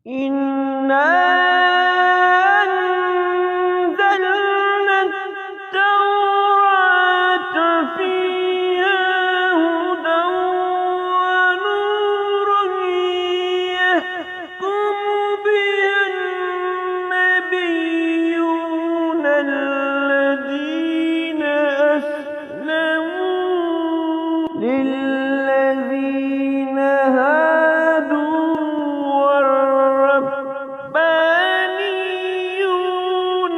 إنا أنزلنا التوراة فيها هدى ونور يحكم بها النبيون الذين أسلموا للذين هادوا والربانيون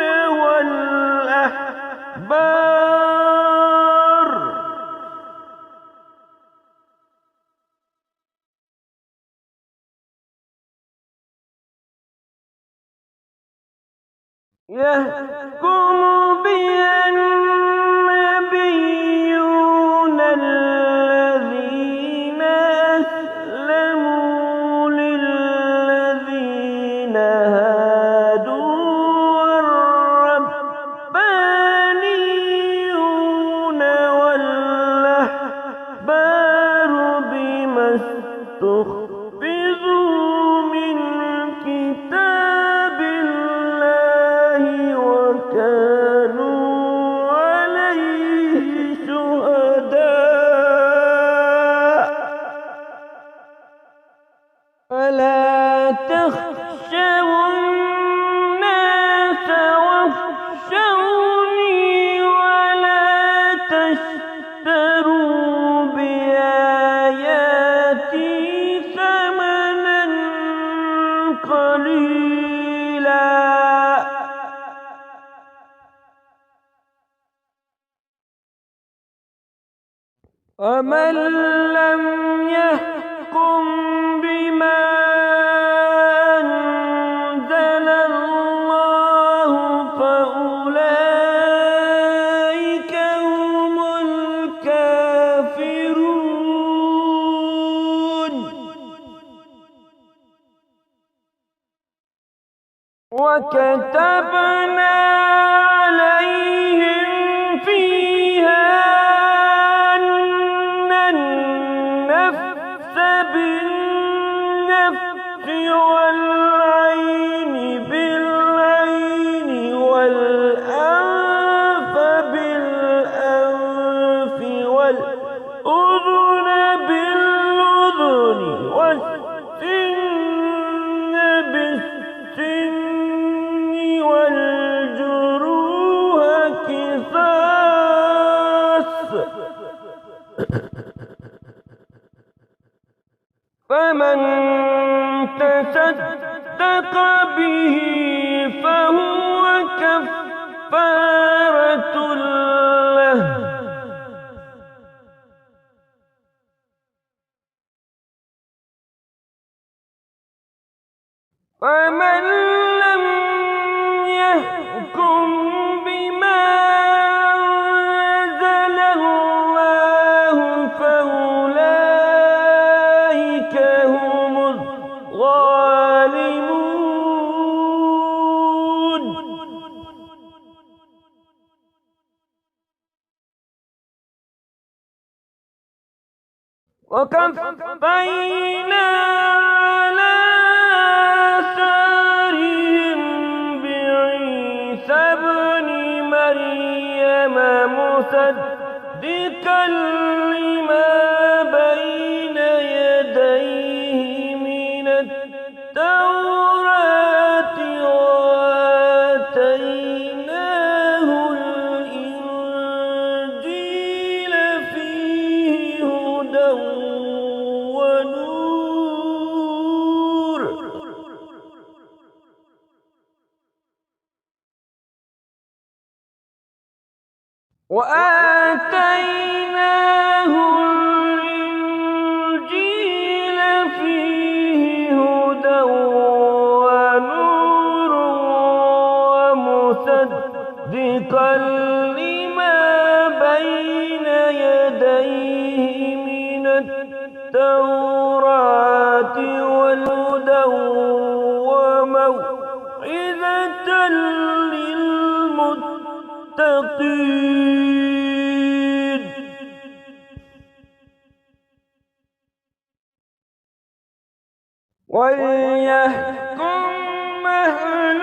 والأحبار يحكم بها النبيون الذين أسلموا للذين هادوا والربانيون والأحبار بما استحفظوا من كتاب الله وكانوا عليه شهداء فلا تخشوا الناس واخشوني ولا تشتروا بآياتي ثمنا قليلا ومن لم يحكم بما أنزل الله فأولئك هم الكافرون وكتبنا عليهم فيها أن النفس بالنفس والعين بالعين والأنف بالأنف والأذن بالأذن والسن بالسن والجروح قصاص فمن تصدق به فهو كفارة له ومن لم يحكم بما أنزل الله فأولئك هم الظالمون وكفينا على آثارهم بعيسى ابن مريم مصدقا لما بين يديه من التوراة وآتيناه الإنجيل فيه هدى ونور وآتيناه الإنجيل فيه هدى ونور ومصدقا لما بين يديه من التوراة والهدى وموعظة للمتقين وليحكم أهل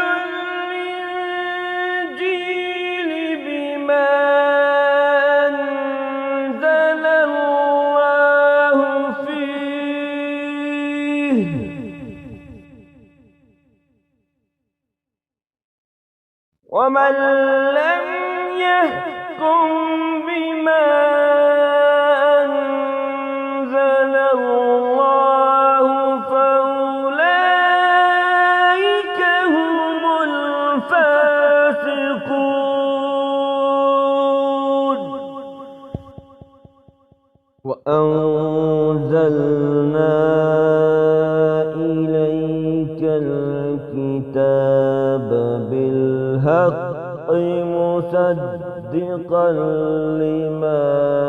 الإنجيل بما أنزل الله فيه ومن لم يحكم بما أنزل الله فأولئك هم الفاسقون. وأنزلنا إليك الكتاب بالحق مصدقا لما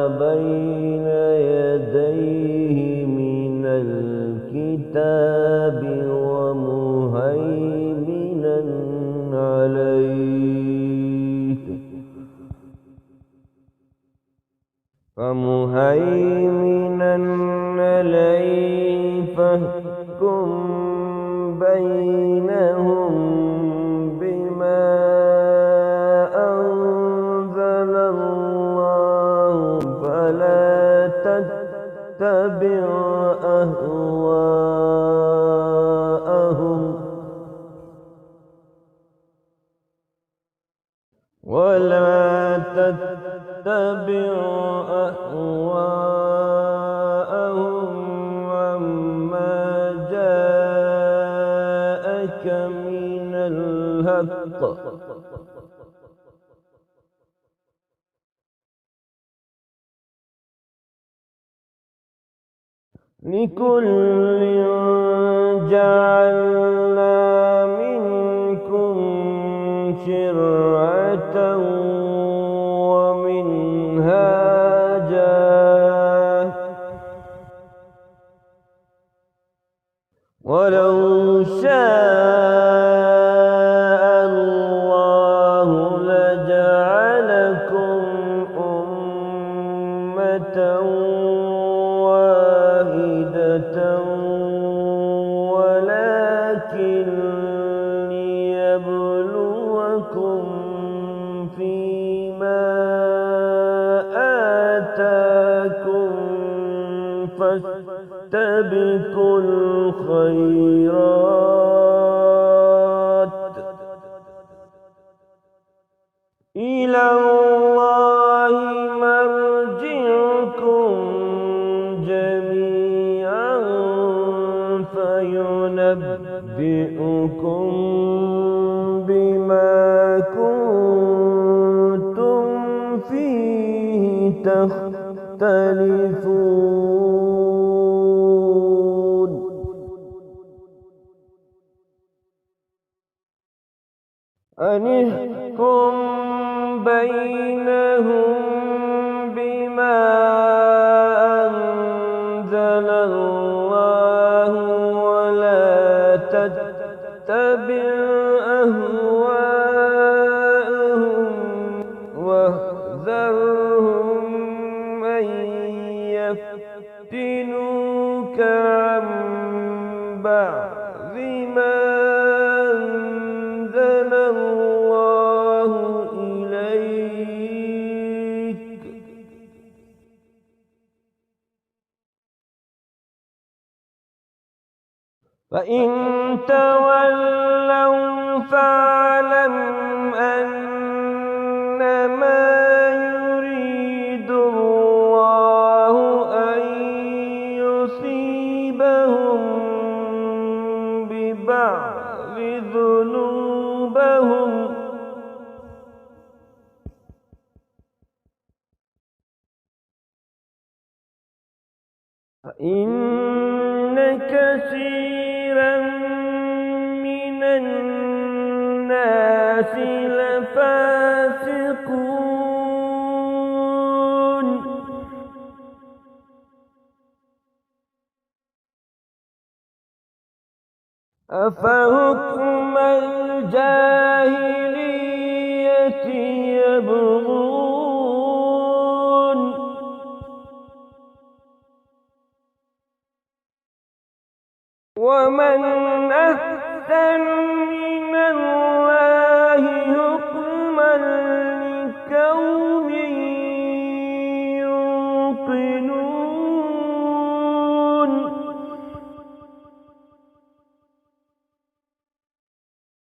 بين يديه من الكتاب ومهيمنا عليه فاحكم بينهم بما أنزل الله فلا تتبع أهواءهم عما جاءك من الحق لكل جعلنا منكم شرعة ومنهاجا ولو شاء الله لجعلكم أمة واحدة ولكن ليبلوكم فيما آتاكم فاستبقوا الخيرات إلى الله مرجعكم جميعا فينبئكم بما كنتم فيه تختلفون أن احكم بينهم بما أنزل الله ولا تتبع أهواءهم واحذرهم أن يفتنوك عن بعض ما أنزل الله إليك فإن تولوا فاعلم أنما يريد الله أن يصيبهم ببعض ذنوبهم فإن كثيرا من الناس لفاسقون أفحكم الجاهلية يبغون ومن أحسن من